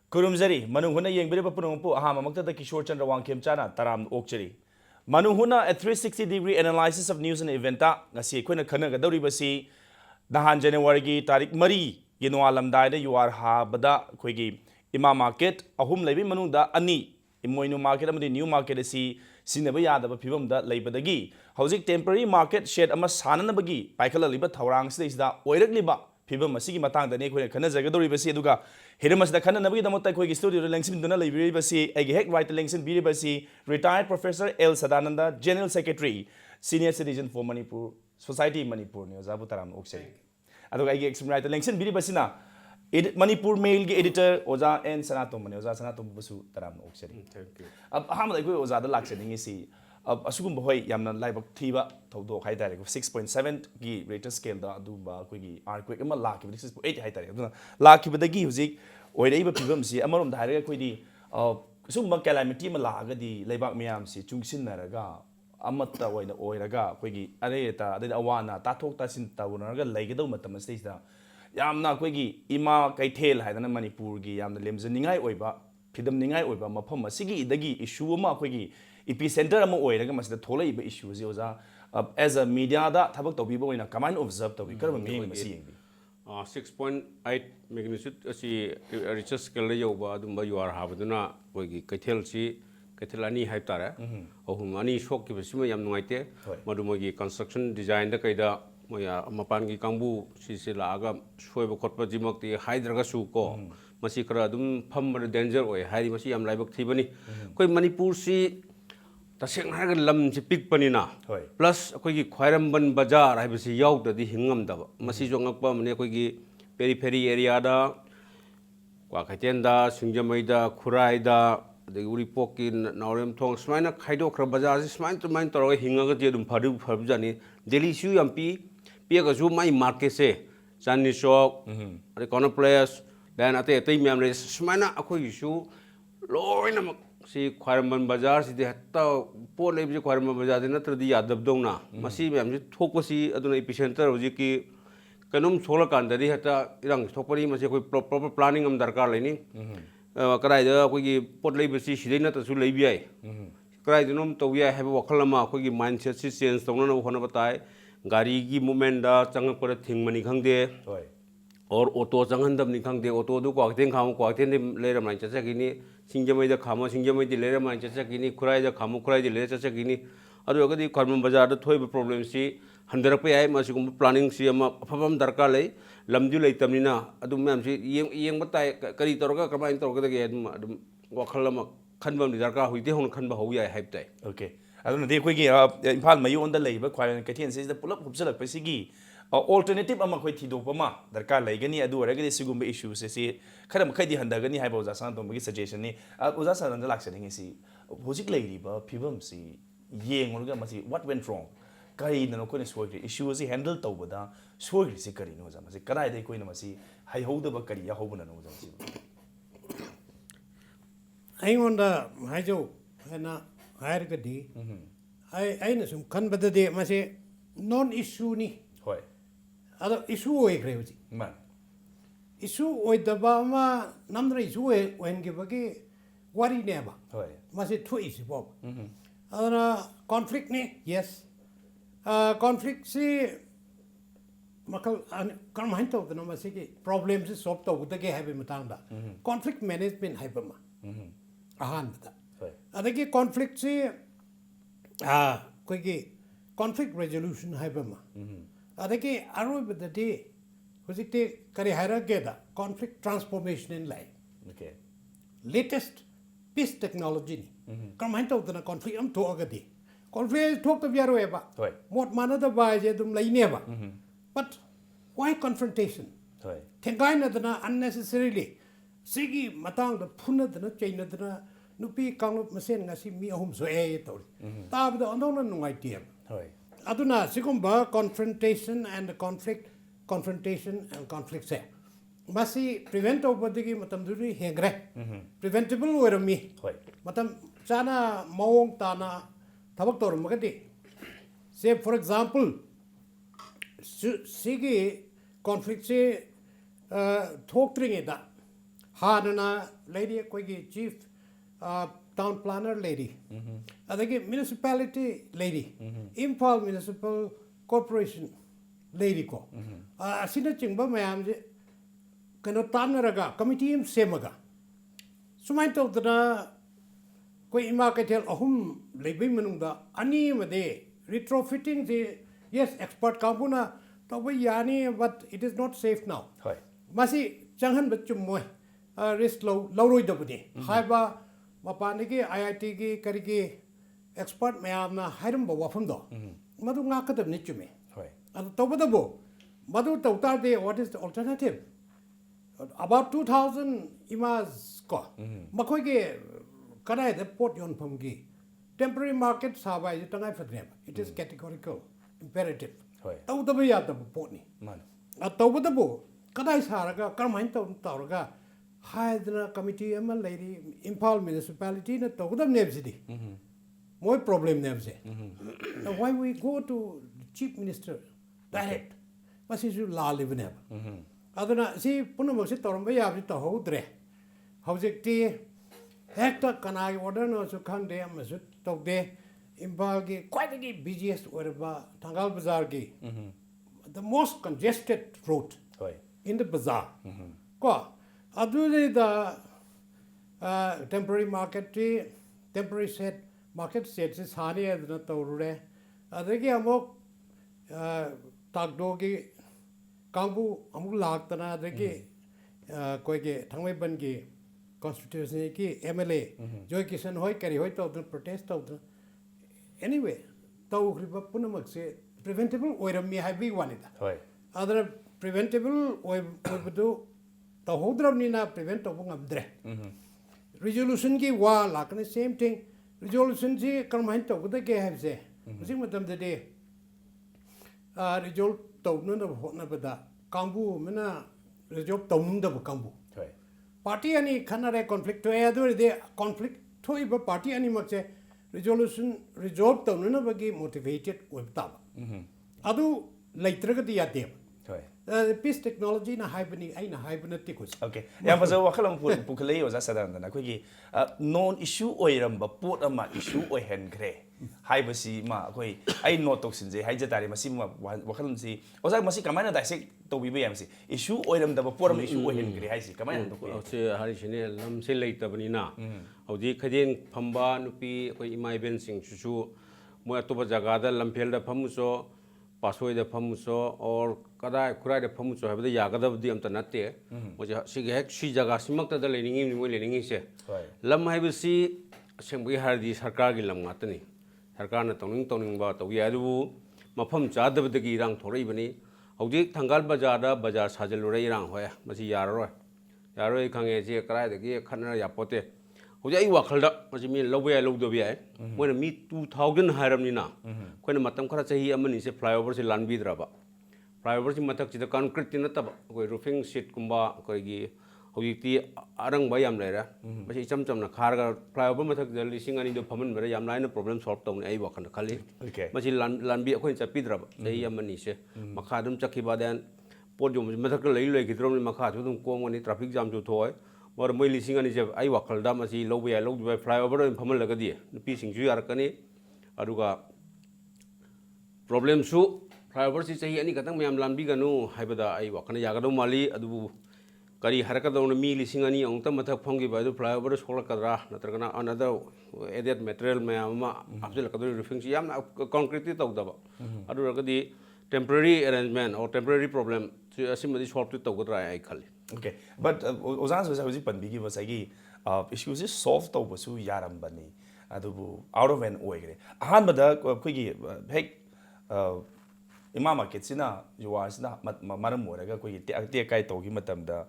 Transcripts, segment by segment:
Kurumzari, Manung Hutna yengbiriba punungpu ahama maktada Kishore Chandra Wangkem Chana taram okchari. Manung Hutna a 360-degree analysis of news and eventa ngasi akhona khanaga dawribasi dahan January gi tarik mari ginwa lamdai da yuar ha bada khoigi ima market ahum leibi manungda ani imoinu market amadi new market asi sinaba yadaba phibam da leibadagi hauzik temporary market shed ama sananabagi paikhala liba thawrang sida oirakliba phibam asigi matang da ne khona khana jagadoribasi aduga Hidamasda khana nabi damota khoi studio lengsin duna leibiribasi agi hek right lengsin biribasi retired professor L Sadananda general secretary senior citizen for Manipur society Manipur ne ojabu taram oksai aduga agi extreme right lengsin biribasi na Manipur mail gi editor oja N Sanatom ne oja Sanatom basu taram oksai thank you ab hamda khoi oja da lakse ningi si asugum boy yamna laibak thiba thodo khai tare 6.7 gi Richter scale da adu ba koi gi earthquake ama lakhi 6.8 hai tare aduna lakhi badagi huzik oiraiba phibam si amarom da hare koi di sumba calamity ma lagadi laibak miyam si chungsin naraga amatta oina oiraga koi gi areta ade awana ta thok ta sin ta unaga laigado matam stage da yamna koi gi ima kaithel haidana Manipur gi yamna lemjaningai oiba phidam ningai oiba mafam asigi idagi issue ma koi gi epicenter ama oiraga masida tholaiba issue ji oja as a media da thabak tobiba oina command observe tobi karba meaning masi yengbi 6.8 magnitude asi Richter scale yoba adumba yuar habaduna koigi Keithel si Keithel ani haib tare ohum ani shok ki besima yam nungaite madumogi construction design da kaida moya mapan gi kangbu si laaga soiba khotpa jimakti haidraga su ko masi kara adum pham danger oi hari masi yam laibak thibani koi Manipur si taseng harga lam si pik panina plus koi gi khairamban bazaar hai basi yaw da di hingam da masi jongak pa mane koi gi periphery area da kwa khaiten da singjamai da khurai da de uri poki naurem thong smaina khaido khra bazaar si smain to main toro hinga ga je dum phadu jani delhi su yampi pe ga ju mai market se Chandni Chowk ade corner place dan ate ate myam re smaina akhoi su loina si khairamban bazaar si de hatta po leib je khairamban bazaar de natra di yadab dongna masi myam ji thokpasi aduna epicenter hoji ki kanum thola kan da ri hatta irang thokpari masi koi proper planning am darkar leini karai da koi gi pot leib si sidai na ta su leibi ai karai de nom to ya have wakhala ma koi gi mindset si change tongna na hona batai gari gi movement da chang par thing mani khangde और auto Changan नि खंगदे auto दु क्वाक्टेन खाम क्वाक्टेन लेरम line चचगिनी सिंगजमै the खाम सिंगजमै दि लेरम line चचगिनी खुराइ the खाम खुराइ दि लेर चचगिनी अदु अगदि खरम बाजार the थोइब problem सि हंदरप याय मासिगुम प्लानिंग सि अमा अफबम दरकार लै लमदि लैतमनिना अदु मैम सि येंग बताय करी तोरगा कमाइन तोरगा दगे अदुम वखलम खनबम दि दरकार होइते होन खनबा हो याय हाइबताय ओके अदु नदि कोइगी इम्फाल मयून द लैबा क्वारन कैथेन से the pull-up हुबजलक पसिगी alternative ama khoi thidokpa ma darkar laigani adu aragadi sigumba issues se khara makhai di handagani haiba oja san tomgi suggestion ni oja san da laksani si hojik lairiba phibam si yengorga masi what went wrong kai na ko ne swagri issue si handle tawbada swagri si kari no ja masi karai dai koina masi hai hauda ba kari ya hobuna no ja si ai onda haijo hena hairgadi ai na sum kan badade masi non issue ni hoi ada issue oi kreuji man issue oi daba ma namra issue wen ge bagi wari neba hoi masi thu issue bob ada conflict ni yes conflict si makal kan main to na masi ki problems is solve to utage have matang da conflict management hai ma ahan da hoi ada ki conflict si koi ki conflict resolution hai ma adaki aroi badati hojikte kari hairage da conflict transformation in life okay latest peace technology ni kamain to na conflict am to agadi conflict talk to yaro eba hoi mot mana da ba je dum lai ne ba but why confrontation hoi thengai na da unnecessarily sigi matang da phuna da chaina da nupi kanglup masen ngasi mi ahum so e to ta ba andong na nungai tiam hoi aduna sigumba confrontation and confrontation and conflict se masi prevent obadigi matam duri hengre preventable werami hoi matam chana mawong tana thabak tor magadi say for example sigi conflict se thok tringe da Hardana lady, Quiggy chief town planner lady. Adagi municipality lady. Impal Municipal Corporation lady ko. Asina chingba mayam kano tanaraga committee semaga. Sumain to the Koi ima Keithel ahum lebi manungda ani made retrofitting the yes expert kampuna tawi yani but it is not safe now. Masi changhan bachum moy risk low roi dabudi. Haiba mapanigi IIT gi karigi expert mayamna hairum ba wafum do. Madu ngakadam nichume. And tobadabo madu tautar de what is the alternative? About 2000 imas ko. Makoige Kanai the port yon pumgi. Temporary market sabai tangai fadrem. It is categorical, imperative. Taudabiya the portni. A tobadabo, Kanai Saraga, Carmine Tauraga, Hydra Committee, a lady, Impal Municipality, the Togudam Nevsidi. More problem Nevse. Now, why we go to the Chief Minister direct? What is you la live never? Other see, Punamosi Tormbaya to Hodre. How's it tea? Hector Kanai, order no so can they am talk de Imbalgi, quite a busiest wherever Tangal Bazargi. The most congested route in the bazaar. Ko, Aduli the temporary market, temporary set market sets is honey as not Taure. Adegi amok Tagdogi, Kambu, Amulaktana, Degi, Koige, Tangwebangi. Constitution ki MLA joy kisan hoy kari hoy to protest to anyway to riba punamak se preventable oiram mi habi wanida other preventable oi budu to hodram ni na prevent to ngabdre resolution ki wa lakne same thing resolution ji karmain to guda ke have se using matam de de result to no na bada kambu mena result to nunda kambu party any Canada conflict to either the conflict to a party any much resolution resolved to none of motivated with tab. Adu later the adim. Peace technology in a hibernate in a hibernaticus. Okay. Yeah, was a wakalam pukale was a sadan than a quickie. Non issue oiram, but put a ma issue or hen gray. Hibasi ma, I know toxins, a hijatari, Masima, Wakalansi, was I must come and dissect to be BMC. Issue oiram the poor issue or hen gray. I see, come on. Harishinel, say later, Banina. Of the Kadin, Pamba, Nupi, Imai Bensing, Shushu, Muatoba Jagada, Lampelda Pamuso, Pasoi the Pamuso, or Kada, Kura the Pamuso, have the Yagada of the Amtanate, which she Jagasimak the leaning in willing is. Lam Hibasi, we had this Harkagilam Matani. Harkana toning about we are Mapam Chad of the Girang Toribani, Odi Tangal Bajada, Bajar Sajalure Rang, where Masi Yaro, Yaro Kangazi, Kara, the Gia Kanara Yapote. Odi Wakald up, as you mean Lobia Lodovia, when a meet 2000 Haramina, when a Matam Karachi Aman is a flyovers in Lanbidraba. Flyovers in Matak, the concrete in the tub, where roofing shit kumba, Koigi. Hojiti arang bayam lera masi cham cham na kharga flyover mathak da lising ani do phaman mera yam line problem solve tong ai wa kan khali masi lanbi akhoi chapi drab sei amani se makha dum chakhi badan podium mathak lei lei gidrom makha chu dum kong ani traffic jam chu thoi mor moi lising ani je ai wa khal da masi lo ya lo flyover phaman laga di pi sing chu yar kani aduga problem su flyover si sei ani katang mayam lanbi ganu haibada ai wa kan yagado mali adu Kari Harakadon me lising any on the Matapongi by the flyover Solakadra, Natragana, another added material Mayama, after the roofing, Yam concretely talked about. Aduragadi temporary arrangement or temporary problem to assume this short to Togodra, I call it. Okay, but Ozans was a big was issues is solved over Su Yaram Bani, Adubu, out of an oigre. Ahamada, Quiggy, hey, Imama Kitsina, you are not Madam Moraga, Quiggy, Kai told him at them the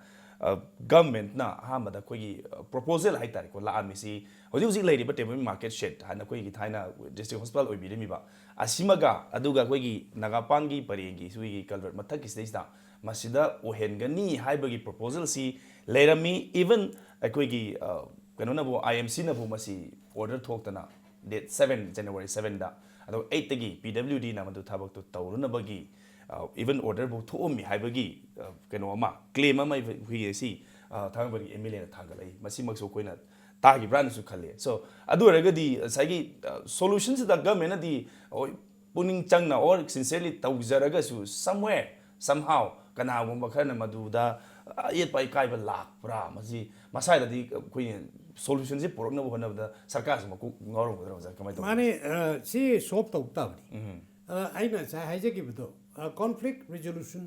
government na Hamada Quiggy proposal Haitari, La Amisi, or using lady but market shed, and a Quiggy Tina district hospital or Bidimiba. Asimaga, Aduga Quiggy, Nagapangi, Paringi, Swigi, Calvert, Mataki stays down. Masida Ohengani, Hybagi proposal, see, later me, even a Quiggy, Kanonabo, IMC Nabu Masi, order talked na, date 7 January 7 da. 8 tagi PWD na madu thabak to tawruna bagi even order bo thu mi haibagi keno ama claim ama hui si ꯊꯥꯡꯃꯩꯕꯟꯒꯤ MLA ꯅ ꯊꯥꯡꯒꯠꯂꯛꯏ ꯃꯁꯤꯃꯛꯁꯨ ꯑꯩꯈꯣꯏꯅ ꯇꯥꯈꯤꯕ꯭ꯔꯥꯅꯁꯨ ꯈꯜꯂꯤ ꯁꯣ ꯑꯗꯨ ꯑꯣꯏꯔꯒꯗꯤ ꯉꯁꯥꯏꯒꯤ ꯁꯣꯂꯨꯁꯟꯁꯤꯗ ꯒꯃꯦꯟꯅꯗꯤ ꯄꯨꯛꯅꯤꯡ ꯆꯪꯅ or ꯁꯤꯟꯁꯤꯌꯔꯂꯤ ꯇꯧꯖꯔꯒꯁꯨ somewhere ꯁꯝꯍꯥꯎ ꯀꯅꯥꯒꯨꯝꯕ ꯈꯔꯅ ꯃꯗꯨꯗ ꯑꯌꯦꯠꯄ ꯏꯀꯥꯏꯕ ꯂꯥꯛꯄ꯭ꯔꯥ ꯃꯁꯤ ꯃꯁꯥꯏꯗꯗꯤ ꯑꯩꯈꯣꯏꯅ ꯁꯣꯂꯨꯁꯟꯁꯤ ꯄꯨꯔꯛꯅꯕ ꯍꯣꯠꯅꯕꯗ ꯁꯔꯀꯥꯔꯁꯤ ꯃꯀꯣꯛ ꯉꯥꯎꯔꯝꯒꯗ꯭ꯔꯥ ꯑꯣꯖꯥ ꯀꯃꯥꯏꯅ ꯇꯧꯕ ꯃꯥꯅꯦ ꯁꯤ ꯁꯣꯜꯕ ꯇꯧꯕ ꯇꯥꯕꯅꯤ ꯑꯩꯅ ꯉꯁꯥꯏ ꯍꯥꯏꯖꯈꯤꯕꯗꯣ ꯀꯣꯟꯐ꯭ꯂꯤꯛ ꯔꯤꯖꯣꯂꯨꯁꯟ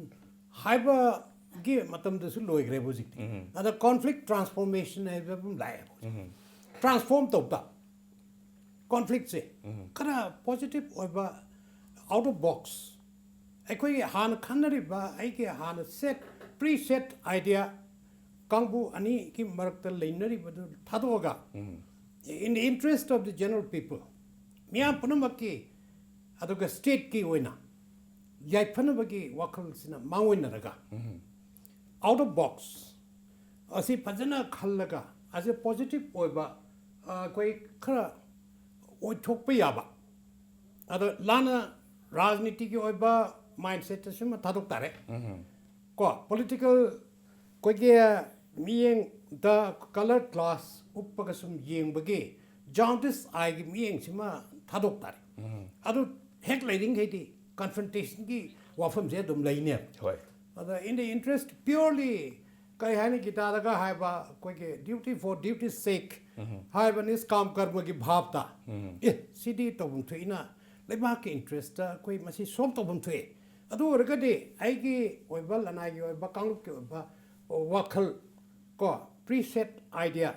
ꯍꯥꯏꯕꯒꯤ ꯃꯇꯝꯗꯁꯨ ꯂꯣꯏꯈ꯭ꯔꯦꯕ ꯍꯧꯖꯤꯛꯇꯤ ꯑꯗ ꯀꯣꯟꯐ꯭ꯂꯤꯛ ꯇ꯭ꯔꯥꯟꯁꯐꯣꯔꯃꯦꯁꯟ ꯍꯥꯏꯕ ꯑꯃ ꯂꯥꯛꯑꯦꯕ ꯇ꯭ꯔꯥꯟꯁꯐꯣꯔꯝ ꯇꯧꯕ ꯀꯣꯟꯐ꯭ꯂꯤꯛꯁꯦ ꯈꯔ ꯄꯣꯖꯤꯇꯤቭ ꯑꯣꯏꯕ ꯑꯥꯎꯠ ꯑꯣꯐ ꯕꯣꯛꯁ ꯑꯩꯈꯣꯏꯒꯤ ꯍꯥꯟꯅ ꯈꯟꯅꯔꯤꯕ ꯑꯩꯒꯤ ꯍꯥꯟꯅ ꯄ꯭ꯔꯤ ꯁꯦꯠ ꯑꯥꯏꯗꯤꯌꯥ ꯀꯥꯡꯕꯨ ꯑꯅꯤꯒꯤ ꯃꯔꯛꯇ ꯂꯩꯅꯔꯤꯕꯗꯨ ꯊꯥꯗꯣꯛꯑꯒ in the interest of the general people ꯃꯤꯌꯥꯝ ꯄꯨꯝꯅꯃꯛꯀꯤ ꯑꯗꯨꯒ ꯁ꯭ꯇꯦꯠꯀꯤ ꯑꯣꯏꯅ ꯌꯥꯏꯐꯅꯕꯒꯤ ꯋꯥꯈꯜꯁꯤꯅ ꯃꯥꯡꯑꯣꯏꯅꯔꯒ ꯑꯥꯎꯠ ꯑꯣꯐ ꯕꯣꯛꯁ ꯑꯁꯤ ꯐꯖꯅ ꯈꯜꯂꯒ ꯑꯁꯤ ꯄꯣꯖꯤꯇꯤቭ ꯑꯣꯏꯕ ꯑꯩꯈꯣꯏ ꯈꯔ ꯑꯣꯏꯊꯣꯛꯄ ꯌꯥꯕ ꯑꯗꯣ ꯂꯥꯟꯅ ꯔꯥꯖꯅꯤꯇꯤꯒꯤ ꯑꯣꯏꯕ ꯃꯥꯏꯟꯁꯦꯠꯇꯁꯤꯃ ꯊꯥꯗꯣꯛ ꯇꯥꯔꯦ ꯀꯣ ꯄꯣꯂꯤꯇꯤꯀꯦꯜ ꯑꯩꯈꯣꯏꯒꯤ ꯃꯤꯠꯌꯦꯡꯗ ꯀꯂꯔ ꯀ꯭ꯂꯥꯁ ꯎꯞꯄꯒ ꯁꯨꯝ ꯌꯦꯡꯕꯒꯤ ꯖꯥꯎꯟꯗꯤꯁ ꯑꯥꯏꯒꯤ ꯃꯤꯠꯌꯦꯡꯁꯤꯃ ꯊꯥꯗꯣꯛ ꯇꯥꯔꯦ ꯑꯗꯨ ꯍꯦꯛ ꯂꯩꯔꯤꯉꯩꯗꯤ ꯀꯟꯐ꯭ꯔꯟꯇꯦꯁꯟꯒꯤ ꯋꯥꯐꯝꯁꯦ ꯑꯗꯨꯝ ꯂꯩꯅꯦꯕ ꯍꯣꯏ ꯑꯗ ꯏꯟ ꯗ ꯏꯟꯇꯔꯦꯁ ꯄꯤꯌꯣꯔꯂꯤ ꯀꯩ ꯍꯥꯏꯅꯤ ꯒꯤꯇꯥꯗꯒ ꯍꯥꯏꯕ ꯑꯩꯈꯣꯏꯒꯤ ꯗ꯭ꯌꯨꯇꯤ ꯐꯣꯔ ꯗ꯭ꯌꯨꯇꯤ ꯁꯦꯛ ꯍꯥꯏꯕ ꯅꯤꯁꯀꯥꯝ ꯀꯔꯃꯒꯤ ꯚꯥꯕꯇ ꯁꯤꯗꯤ ꯇꯧꯐꯝ ꯊꯣꯛꯏꯅ ꯂꯩꯕꯥꯛꯀꯤ ꯏꯟꯇꯔꯦꯁꯇ ꯑꯩꯈꯣꯏ ꯃꯁꯤ ꯁꯣꯜꯕ ꯇꯧꯐꯝ ꯊꯣꯛꯏ ꯑꯗꯨ ꯑꯣꯏꯔꯒꯗꯤ ꯑꯩꯒꯤ ꯑꯣꯏꯕ ꯂꯅꯥꯏꯒꯤ ꯑꯣꯏꯕ ꯀꯥꯡꯂꯨꯞꯀꯤ ꯑꯣꯏꯕ ꯋꯥꯈꯜ ꯀꯣ ꯄ꯭ꯔꯤꯁꯦꯠ ꯑꯥꯏꯗꯤꯌꯥ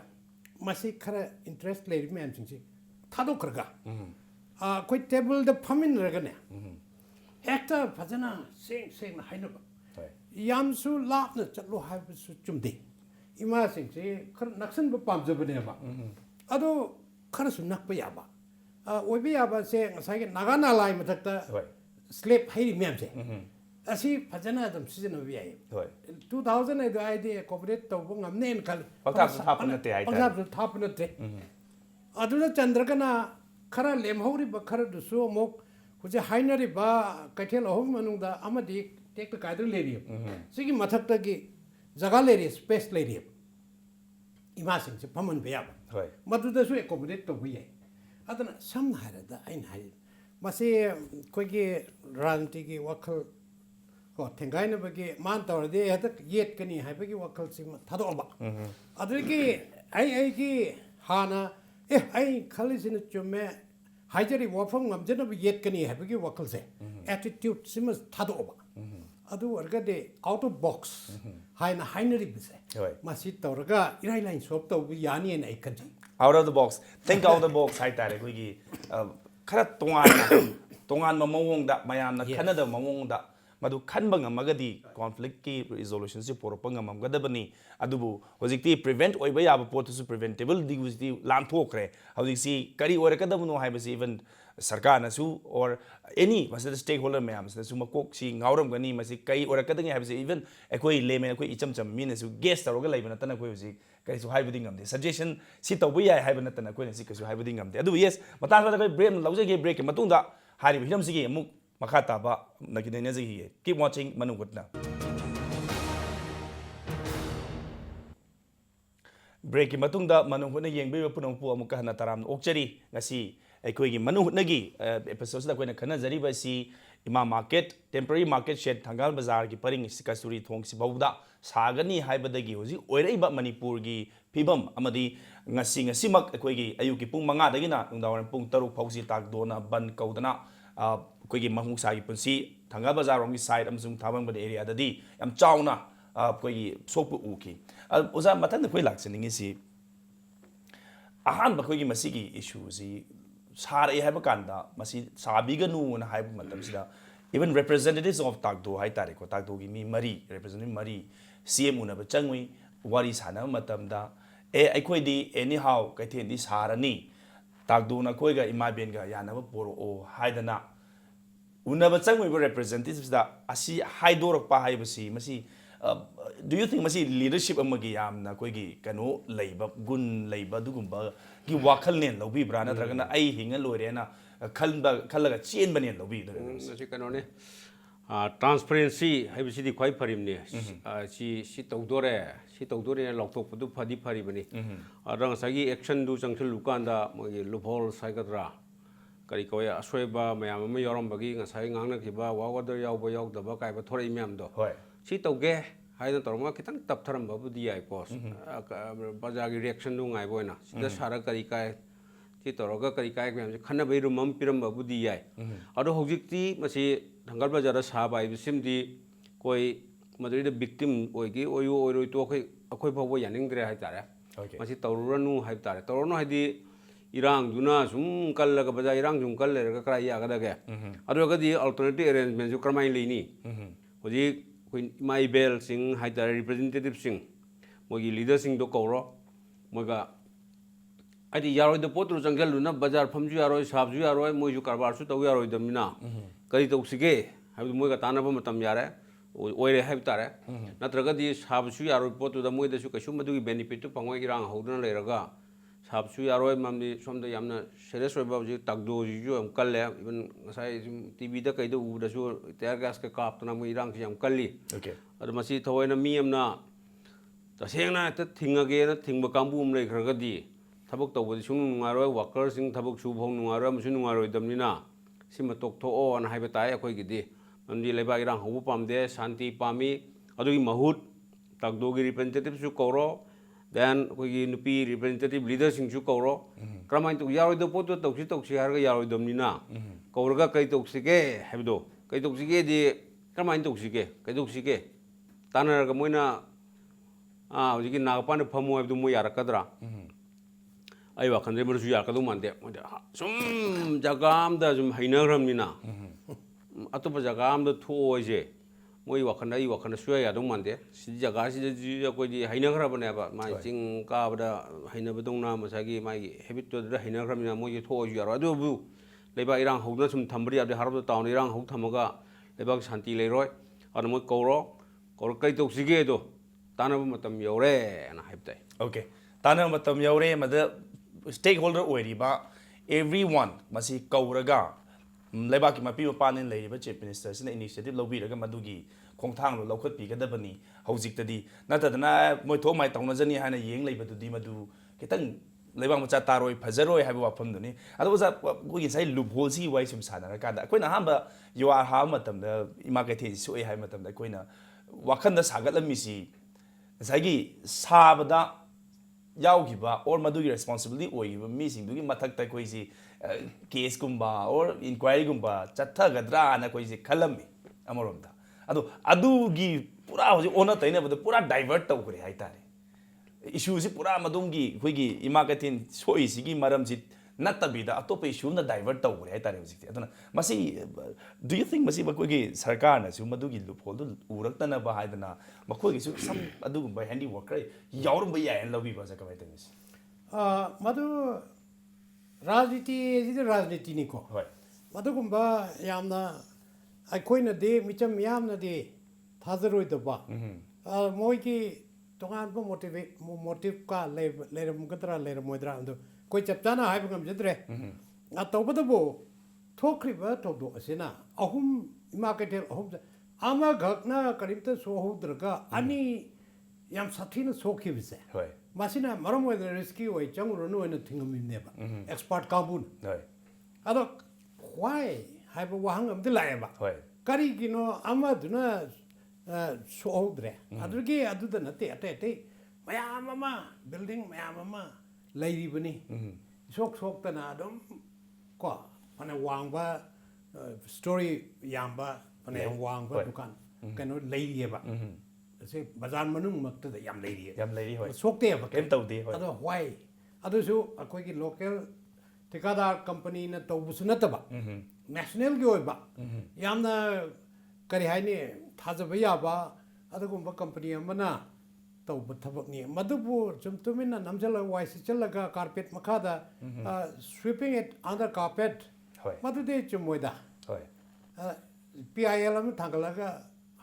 ꯃꯁꯤ ꯈꯔ ꯏꯟꯇꯔꯦꯁ ꯂꯩꯔꯤꯕ ꯃꯌꯥꯝꯁꯤꯡꯁꯤ ꯊꯥꯗꯣꯛꯈ꯭ꯔꯒ ꯑꯩꯈꯣꯏ ꯇꯦꯕꯜꯗ ꯐꯝꯃꯤꯟꯅꯔꯒꯅꯦ ꯍꯦꯛꯇ ꯐꯖꯅ ꯁꯦꯡꯅ ꯍꯥꯏꯅꯕ ꯌꯥꯝꯁꯨ ꯂꯥꯞꯅ ꯆꯠꯂꯣ ꯍꯥꯏꯕꯁꯨ ꯆꯨꯝꯗꯦ ꯏꯃꯥꯁꯤꯡꯁꯦ ꯈꯔ ꯅꯛꯁꯟꯕ ꯄꯥꯝꯖꯕꯅꯦꯕ ꯑꯗꯣ ꯈꯔꯁꯨ ꯅꯛꯄ ꯌꯥꯕ ꯑꯣꯏꯕ ꯌꯥꯕꯁꯦ ꯉꯁꯥꯏꯒꯤ ꯅꯥꯒꯥ ꯅꯥꯂꯥꯏ ꯃꯊꯛꯇ ꯁ꯭ꯂꯦꯞ ꯍꯩꯔꯤ ꯃꯌꯥꯝꯁꯦ ꯑꯁꯤ ꯐꯖꯅ ꯑꯗꯨꯝ ꯁꯤꯖꯤꯟꯅꯕ ꯌꯥꯏ 2000 ꯑꯗꯨꯋꯥꯏꯗꯤ ꯑꯦꯀꯣꯃꯣꯗꯦꯠ ꯇꯧꯕ ꯉꯝꯅꯦꯅ ꯈꯜꯂꯤ ꯄꯪꯊꯥꯞꯁꯨ ꯊꯥꯞꯄ ꯅꯠꯇꯦ ꯍꯥꯏꯇꯥꯔꯦ ꯄꯪꯊꯥꯞꯁꯨ ꯊꯥꯞꯄ ꯅꯠꯇꯦ ꯑꯗꯨꯅ ꯆꯟꯗ꯭ꯔꯒꯅ ꯈꯔ ꯂꯦꯝꯍꯧꯔꯤꯕ ꯈꯔꯗꯨꯁꯨ ꯑꯃꯨꯛ ꯍꯧꯖꯤꯛ ꯍꯥꯏꯅꯔꯤꯕ ꯀꯩꯊꯦꯜ ꯑꯍꯨꯝ ꯃꯅꯨꯡꯗ ꯑꯃꯗꯤ ꯇꯦꯛꯇ ꯀꯥꯏꯗꯅ ꯂꯩꯔꯤꯑꯕ ꯁꯤꯒꯤ ꯃꯊꯛꯇꯒꯤ ꯖꯒꯥ ꯂꯩꯔꯤ ꯁ꯭ꯄꯦꯁ ꯂꯩꯔꯤꯑꯕ ꯏꯃꯥꯁꯤꯡꯁꯦ ꯐꯝꯍꯟꯕ ꯌꯥꯕ ꯃꯗꯨꯗꯁꯨ ꯑꯦꯀꯣꯃꯣꯗꯦꯠ ꯇꯧꯕ ꯌꯥꯏ ꯑꯗꯨꯅ ꯁꯝꯅ ꯍꯥꯏꯔꯕꯗ ꯑꯩꯅ ꯍꯥꯏꯔꯤ ꯃꯁꯤ ꯑꯩꯈꯣꯏꯒꯤ ꯔꯥꯖꯅꯤꯇꯤꯒꯤ ꯋꯥꯈꯜ ꯀꯣ ꯊꯦꯡꯒꯥꯏꯅꯕꯒꯤ ꯃꯥꯅ ꯇꯧꯔꯗꯤ ꯍꯦꯛꯇ ꯌꯦꯠꯀꯅꯤ ꯍꯥꯏꯕꯒꯤ ꯋꯥꯈꯜꯁꯤꯃ ꯊꯥꯗꯣꯛꯑꯕ ꯑꯗꯨꯗꯒꯤ ꯑꯩꯒꯤ ꯍꯥꯟꯅ ꯑꯩ ꯈꯜꯂꯤꯁꯤꯅ ꯆꯨꯝꯃꯦ ꯍꯥꯏꯖꯔꯤꯕ ꯋꯥꯐꯝ ꯉꯝꯖꯅꯕ ꯌꯦꯠꯀꯅꯤ ꯍꯥꯏꯕꯒꯤ ꯋꯥꯈꯜꯁꯦ ꯑꯦꯇꯤꯇ꯭ꯌꯨꯠꯁꯤꯃ ꯊꯥꯗꯣꯛꯑꯕ ꯑꯗꯨ ꯑꯣꯏꯔꯒꯗꯤ ꯑꯥꯎꯠ ꯑꯣꯐ ꯕꯣꯛꯁ ꯍꯥꯏꯅ ꯍꯥꯏꯅꯔꯤꯕꯁꯦ ꯃꯁꯤ ꯇꯧꯔꯒ ꯏꯔꯥꯏ ꯂꯥꯏꯅ ꯁꯣꯜꯕ ꯇꯧꯕ ꯌꯥꯅꯤꯅ ꯑꯩ ꯈꯟꯖꯩ out of the box think out of the box ꯍꯥꯏꯇꯥꯔꯦ ꯑꯩꯈꯣꯏꯒꯤ ꯈꯔ ꯇꯣꯉꯥꯟꯕ ꯃꯑꯣꯡꯗ ꯃꯌꯥꯝꯅ ꯈꯟꯅꯗꯕ ꯃꯑꯣꯡꯗ ꯃꯗꯨ ꯈꯟꯕ ꯉꯝꯃꯒꯗꯤ ꯀꯣꯟꯐ꯭ꯂꯤꯛꯀꯤ ꯔꯤꯖꯣꯂꯨꯁꯟꯁꯤ ꯄꯨꯔꯛꯄ ꯉꯝꯃꯝꯒꯗꯕꯅꯤ ꯑꯗꯨꯕꯨ ꯍꯧꯖꯤꯛꯇꯤ ꯄ꯭ꯔꯤꯚꯦꯟꯠ ꯑꯣꯏꯕ ꯌꯥꯕ ꯄꯣꯠꯇꯨꯁꯨ ꯄ꯭ꯔꯤꯚꯦꯟꯇꯦꯕꯜꯗꯤꯒꯤ ꯂꯥꯟꯊꯣꯛꯈ꯭ꯔꯦ ꯍꯧꯖꯤꯛꯁꯤ ꯀꯔꯤ ꯑꯣꯏꯔꯛꯀꯗꯕꯅꯣ ꯍꯥꯏꯕꯁꯤ ꯏꯚꯟ ꯁꯔꯀꯥꯔꯅꯁꯨ ꯑꯣꯔ ꯑꯦꯅꯤ ꯃꯁꯤꯗ ꯁ꯭ꯇꯦꯛ ꯍꯣꯜꯗꯔ ꯃꯌꯥꯝꯁꯤꯅꯁꯨ ꯃꯀꯣꯛꯁꯤ ꯉꯥꯎꯔꯝꯒꯅꯤ ꯃꯁꯤ ꯀꯔꯤ ꯑꯣꯏꯔꯛꯀꯗꯒꯦ ꯍꯥꯏꯕꯁꯤ ꯏꯚꯟ ꯑꯩꯈꯣꯏ ꯂꯦꯃꯦꯟ ꯑꯩꯈꯣꯏ ꯏꯆꯝ ꯆꯝꯕ ꯃꯤꯅꯁꯨ ꯒꯦꯁ ꯇꯧꯔꯒ ꯂꯩꯕ ꯅꯠꯇꯅ ꯑꯩꯈꯣꯏ ꯍꯧꯖꯤꯛ ꯀꯔꯤꯁꯨ ꯍꯥꯏꯕꯗꯤ ꯉꯝꯗꯦ ꯁꯖꯦꯁꯟ ꯁꯤ ꯇꯧꯕ ꯌꯥꯏ ꯍꯥꯏꯕ ꯅꯠꯇꯅ ꯑꯩꯈꯣꯏꯅ ꯁꯤ ꯀꯩꯁꯨ ꯍꯥꯏꯕꯗꯤ ꯉꯝꯗꯦ ꯑꯗꯨꯕꯨ ꯌꯦꯁ ꯃꯇꯥꯡꯗ ꯑꯩꯈꯣꯏ ꯕ꯭ꯔꯦꯛ ꯂꯧꯖꯒꯦ ꯕ꯭ꯔꯦꯛꯀꯤ ꯃꯇꯨꯡꯗ ꯍꯥꯏꯔꯤꯕ ꯍꯤꯔꯝꯁꯤꯒꯤ ꯑꯃꯨꯛ ꯃꯈꯥ ꯇꯥꯕ ꯅꯩꯅꯖꯈꯤꯒꯦ ꯀꯤꯞ ꯋꯥꯆꯤꯡ ꯃꯅꯨꯡ ꯍꯨꯠꯅ ꯕ꯭ꯔꯦꯛꯀꯤ ꯃꯇꯨꯡꯗ ꯃꯅꯨꯡ ꯍꯨꯠꯅ ꯌꯦꯡꯕꯤꯔꯤꯕ ꯄꯨꯝꯅꯃꯛꯄꯨ ꯑꯃꯨꯛꯀ ꯍꯟꯅ ꯇꯔꯥꯝꯅ ꯑꯣꯛꯆꯔꯤ ꯉꯁꯤ ꯑꯩꯈꯣꯏꯒꯤ ꯃꯅꯨꯡ ꯍꯨꯠꯅꯒꯤ ꯑꯦꯄꯤꯁꯣꯗꯁꯤꯗ ꯑꯩꯈꯣꯏꯅ ꯈꯟꯅꯖꯔꯤꯕ ꯑꯁꯤ ꯏꯃꯥ ꯃꯥꯔꯀꯦꯠ ꯇꯦꯝꯄꯔꯔꯤ ꯃꯥꯔꯀꯦꯠ ꯁꯦꯠ ꯊꯪꯒꯥꯜ ꯕꯖꯥꯔꯒꯤ ꯄꯔꯤꯡ ꯀꯁꯇꯨꯔꯤ ꯊꯣꯡꯁꯤ ꯐꯥꯎꯕꯗ ꯁꯥꯒꯅꯤ ꯍꯥꯏꯕꯗꯒꯤ ꯍꯧꯖꯤꯛ ꯑꯣꯏꯔꯛꯏꯕ ꯃꯅꯤꯄꯨꯔꯒꯤ ꯐꯤꯕꯝ ꯑꯃꯗꯤ ꯉꯁꯤꯃꯛ ꯑꯩꯈꯣꯏꯒꯤ ꯑꯌꯨꯛꯀꯤ ꯄꯨꯡ 5ꯗꯒꯤꯅ ꯅꯨꯡꯗꯥꯡꯋꯥꯏꯔꯝ ꯄꯨꯡ 6 ꯐꯥꯎꯁꯤ ꯇꯥꯛꯗꯣꯅ ꯕꯟ ꯀꯧꯗꯅ ꯑꯩꯈꯣꯏꯒꯤ ꯃꯍꯧꯁꯥꯒꯤ ꯄꯨꯟꯁꯤ ꯊꯪꯒꯥꯜ ꯕꯖꯥꯔꯔꯣꯝꯒꯤ ꯁꯥꯏꯠ ꯑꯃꯁꯨꯡ ꯊꯥꯕꯡꯕꯗ ꯑꯦꯔꯤꯌꯥꯗꯗꯤ ꯌꯥꯝ ꯆꯥꯎꯅ ꯑꯩꯈꯣꯏꯒꯤ ꯁꯣꯛꯄ ꯎꯈꯤ ꯑꯣꯖꯥ ꯃꯊꯪꯗ ꯑꯩꯈꯣꯏ ꯂꯥꯛꯆꯅꯤꯡꯉꯤꯁꯤ ꯑꯍꯥꯟꯕ ꯑꯩꯈꯣꯏꯒꯤ ꯃꯁꯤꯒꯤ ꯏꯁꯨꯁꯤ ꯁꯥꯔꯛꯑꯦ ꯍꯥꯏꯕ ꯀꯥꯟꯗ ꯃꯁꯤ ꯁꯥꯕꯤꯒꯅꯨꯅ ꯍꯥꯏꯕ ꯃꯇꯝꯁꯤꯗ ꯏꯚꯟ ꯔꯤꯄ꯭ꯔꯖꯦꯟꯇꯦꯇꯤꯚꯁ ꯑꯣꯐ ꯇꯥꯛꯗꯣ ꯍꯥꯏꯇꯥꯔꯦꯀꯣ ꯇꯥꯛꯗꯣꯒꯤ ꯃꯤ ꯔꯤꯄ꯭ꯔꯖꯦꯟꯇꯦꯇꯤꯚ 3 CM ꯎꯅꯕ ꯆꯪꯉꯨꯏ ꯋꯥꯔꯤ ꯁꯥꯟꯅꯕ ꯃꯇꯝꯗ ꯑꯩꯈꯣꯏꯗꯤ ꯑꯦꯅꯤ ꯍꯥꯎ ꯀꯩꯊꯦꯜꯗꯤ ꯁꯥꯔꯅꯤ ꯇꯥꯛꯗꯣꯅ ꯑꯩꯈꯣꯏꯒ ꯏꯃꯥꯕꯦꯟꯒ ꯌꯥꯅꯕ ꯄꯣꯔꯛꯑꯣ ꯍꯥꯏꯗꯅ ꯎꯅꯕ ꯆꯪꯉꯤꯕ ꯔꯤꯄ꯭ꯔꯖꯦꯟꯇꯦꯇꯤꯚꯁꯤꯗ ꯑꯁꯤ ꯍꯥꯏꯗꯣꯔꯛꯄ ꯍꯥꯏꯕꯁꯤ ꯃꯁꯤ ꯗꯨ ꯌꯨ ꯊꯤꯡ ꯃꯁꯤ ꯂꯤꯗꯔꯁꯤꯞ ꯑꯃꯒꯤ ꯌꯥꯝꯅ ꯑꯩꯈꯣꯏꯒꯤ ꯀꯩꯅꯣ ꯂꯩꯕ ꯒꯨꯟ ꯂꯩꯕ ꯑꯗꯨꯒꯨꯝꯕꯒꯤ ꯋꯥꯈꯜꯅꯦꯅ ꯂꯧꯕꯤꯕ꯭ꯔꯥ ꯅꯠꯇ꯭ꯔꯒꯅ ꯑꯩ ꯍꯤꯡꯉ ꯂꯣꯏꯔꯦꯅ ꯈꯜꯂꯒ ꯆꯦꯟꯕꯅꯦꯅ ꯂꯧꯕꯤꯗꯣꯏꯔꯥ ꯃꯁꯤ ꯀꯩꯅꯣꯅꯦ transparency 하이비시디 quite 파림니 시 tawdore lokthokpadu phadi pharibani arang sagi action du changthil lukanda mogi loophole saigadra kari koy asweba mayam ama yoram bagi ngasai ngangna khiba wawadar yawba yawdaba kaiba thori myam do si tawge haina torma kitang taptharam babu di ai pos bazagi reaction du ngai boina sida sara kari kai si toroga kari kai myam khana bai rumam piram babu di ai ado hojikti masi thangal bazara sa bai bisimdi koi madrid victim oigi oyu oiroi to akhoi phawo yaning dre hai tare masi tawrunu hai tare tawrunu hai di irang duna sum kallaga baja irang jum kalle ga kra ya ga ge ado ga di alternative arrangement ju kramai leini hoji koi mai bel sing hai tare representative sing mogi leader sing do kawro moga adi yaroi do potru jangal luna bazar phamju yaroi sabju yaroi moju karbar su taw yaroi damina kari toksige hai moga tanaba matam yare oire hai tare natraga di sabsu yaroi potu da moida su kasum madu benefit tu pangoi girang hodna leraga sabsu yaroi mamdi somda yamna serious oi babu takdo ju am kalle even sai tv da kai da u da su tear gas ka kap tuna mo irang yam kalli adu masi thoina mi amna ta sengna ta thingage na thingba kambu um lei khraga di thabak tawbadi sung nungaroi worker sing thabak su phong nungaroi musu nungaroi damnina sima tok tho on haiba tai akoi gidi mamdi leba irang hobu pamde shanti pami adugi mahut takdogi representative su koro then kogi nupi representative leader sing su koro kramai tu yaroi do potu toksi harga yaroi domnina kawraga kai toksige hebdo kai toksige di kramai toksige tanaraga moina hojiki nagpan phamu hebdo mo yarakadra ai wakhandre mar su yakadu mande sum jagam da sum hainagramnina atop jaga am da tho je moi wakhana I wakhana suya ya dong mande si jaga si ji ko ji haina khara bane ba ma ching ka bada haina badong na masagi mai habit to da haina khara mina moi tho ju yaro adu bu leba irang hogna sum thambri abde harab tawn irang hog thamaga leba shanti leiroi anu moi koro kai tok sige do tanaba matam yore na haibtai okay tanaba matam yore mada stakeholder oiriba everyone masi kauraga Lebaki mapi mapanin lay chief minister sina initiative lobiraga madugi khongthang lo lokhat pigadabani hojik natadana moi tho mai tawnajani hana yeng leibadudi madu kitang lebang macha taroi phajaroi haiba wafam duni adu za ko sai loophole si wai sum sanara kada koina hamba you are ha matam da imakathe su ai hai matam da koina wakhanda sagatlammi si saigi sabada yaugiba or madugi responsibility oigiba mi singdugi mathakta koisi case gumba or inquiry gumba chathagadra na koisi khalami amoromda adugi pura hoji ona taina bada pura divert tawkre haitare issue si pura madumgi hoigi imakathin soisigi maramji natabida atope issue na divert tawkre haitare hojikti aduna masi do you think masi bakogi sarkar na su madugi loophole du uraktana ba haidana makogi su sam adugumba handy worker yaurumba ya lobi ba sa kamai tamis madu राजनीति निको मदुगुम्बा यामना अखोइना दे Mitcham यामना दे थाजरोय दबा मोइकी तोगान motive का लेरमगदरा लेरमोइदरा अंदो कोई चपचाना HYBE गम जदरे तौबदबो थोख्रिबा तौदो असेना अहुम इमाकेटेल अहुम आमा घकना करीमता सोहोद्रगा अनि याम साथीना सोखिबसे Masina maromo the risky way changro no and thing never expert kabun ado why have a wahang of the laiba kari gino amaduna sohdre adrugi adu the nate ate maya mama building maya mama lady buni sok tana dom ko pana wangba story yamba pana wangba dukan kano lady ba se bazar manung makta da yam lady hoy sokte ba kem tawdi hoy ado why ado su akoi ki local tikadar company na tawbusu nataba national gi hoy ba yamna kari haini thajaba ya ba ado gumba company amana tawbu thabak ni madubu chumtumina namjala wise chalaga carpet makada sweeping it under carpet madu de chumoida hoy PIL am thangalaga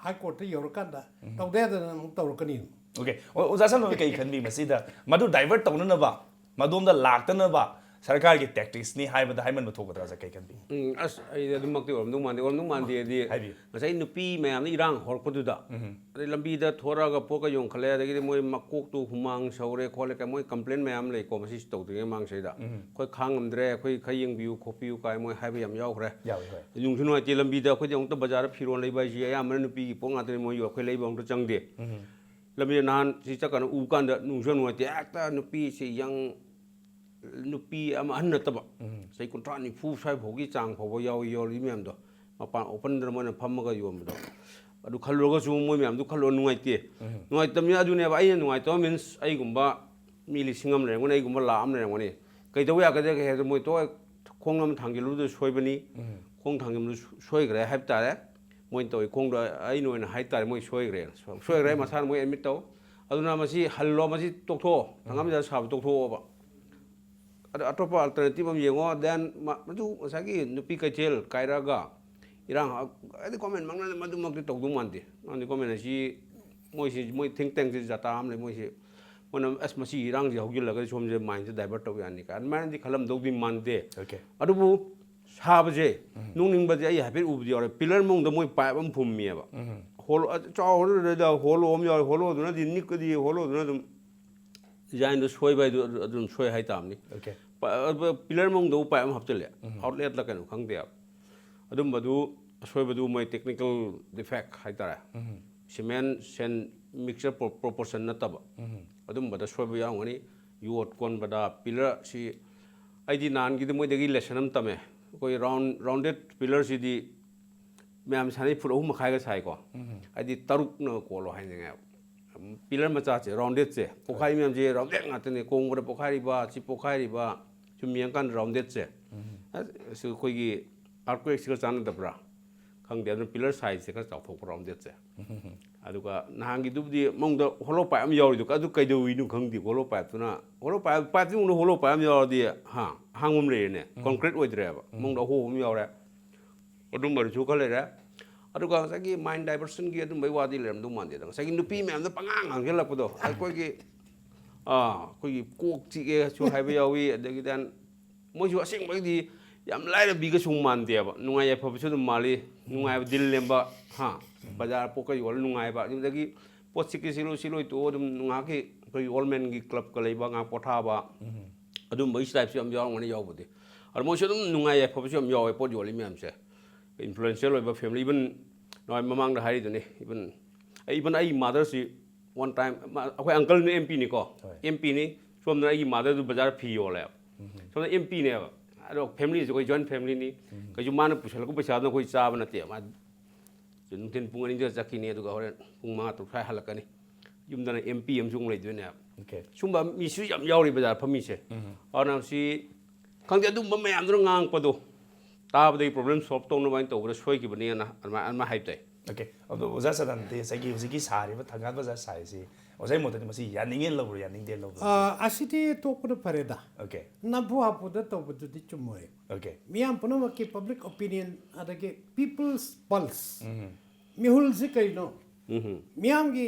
High Court Yorkanda, Tawdad and Tawkani. Okay, Ozasan Kai can be Masida, Madu divert Tonanaba, Madum the Latanaba, sarkar ki tactics ni hai bada hai man mathok kadra sa kai kan bi as ai dum mak ti om dum man di ngasai nupi mayam ni rang hor ko du da ai lambi da thora ga po ka yong khale da gi moi makok tu humang saure khole ka moi complain mayam le ko masi tok tu mang sei da khoi khang am dre khoi khayeng biu khopiu kai moi hai ba yam yaw khre yung chunoi ti lambi da khoi jong ta bazar phiron lei ba ji ya man nupi ki po nga te moi yo khoi lei bong to chang de lambi nan si cha kan u kan da nung chunoi ti ta nupi si yang nupi ama an na ta ba sai kontra ni fu sai phogi chang pho yaw yaw li myam do mapa open da mon pham ga yom do adu khalo ga su moi myam du khalo nungai te nungai tam ya du ne ba ai nungai to means ai gumba mi li singam le ngon ai gumba la am le ngon ni kai to ya ga de he moi to khong nam thang gi lu du soi bani khong thang gi lu soi gre hai ta le moi to khong do ai noi na hai ta moi soi gre ma san moi admit to adu na ma si hallo ma si tok tho thangam ja sa tok tho ba ada atopa alternative am yengo dan madu sagi nupi kecil kairaga irang adi comment mangna madu mak tok du mante andi comment si moi think tank ji jata am le moi si mona as masi irang ji hogil laga som je mind je divert to yani kan man di khalam dog di mante okay adu bu sab je nung ning ba je ai happy u bi ore pillar mong da moi pa bam phum mi ba hol chaw da hol om yo hol du na di nik di hol du na dum design do soi bai do dum soi hai tam ni okay pillar mong do pa am hap chale outlet la kan khang de adum badu soi badu mai technical defect hai tara cement sen mixture proportion na taba adum bada soi ba yang ani yuot kon bada pillar si id nan gi de moi de gi lesson am tame koi rounded pillar si di ma'am सानी foot अहम खाएगा साई को आदि तरुक न कोलो है नेंगे pillar मचा चे राउंडेड चे पोखारी मैम जे राउंडेड ngaते ने कोंग रे पोखारी बा ची पोखारी बा चुमियं कान राउंडेड चे सु कोई की अर्थक्वेक सिक चान दब्रा खंग दे पिलर साइज से का चाथोक राउंडेड चे अदुगा नहांगी दुबदी मंग द होलो पाइ am यावरि दुका अदु कैदो विनु खंगदि होलो पाइ तुना होलो पाइ पाइ तुनु होलो पाइ am यावदि हा हांगुम रे ने कंक्रीट ओइद्रे बा मंग द हो हम यावरे adum bar chu khale ra adu ka sa ki mind diversion gi adum bai wadi lem dum man de da sa ki nupi me am da pangang ang gelak ko do ai koi ki koi ki kok chi ge chu hai ba yawi de gi dan mo ju asing bai di yam lai ra bi ga sung man de ba nungai ya pha chu dum mali nungai ba dil lem ba ha bazar po ka yol nungai ba dum da gi pot chi ki silo to dum nunga ki koi all men gi club ka lei ba nga potha ba adum bai type chu am yaw ngani yaw bu de ar mo chu dum nungai ya pha chu am yaw pot yol mi am se influential over family even no mamang da hari dune even ai mother si one time akoi uncle ni mp ni ko mp ni som na ai mother du bazar phi yo le som na mp ne ado family jo koi joint family ni ka ju man pusal ko paisa na koi cha ba na te ma jun tin pung ani ja chaki ni du ga hore pung ma tu thai halakani yum da na mp am jung le du ne okay sumba mi su yam yaw ri bazar phami se ana si khang de du ma mayam du ngang pa do ताब दे problem solve तो नबाइन तो बरे सोई की बनी ना अनमा hype ताई okay अब ओजा सदन ते सगी उसी सारी बा थंगा बजा साई सी ओजाई मोते मसी यानिंग लो यानिंग दे लो असिटी तो को फरेदा ओके नबु आपु द तो बदु दि चुमोय ओके मियाम पुनो के पब्लिक ओपिनियन अदगे पीपल्स पल्स मिहुल से करिनो मियाम की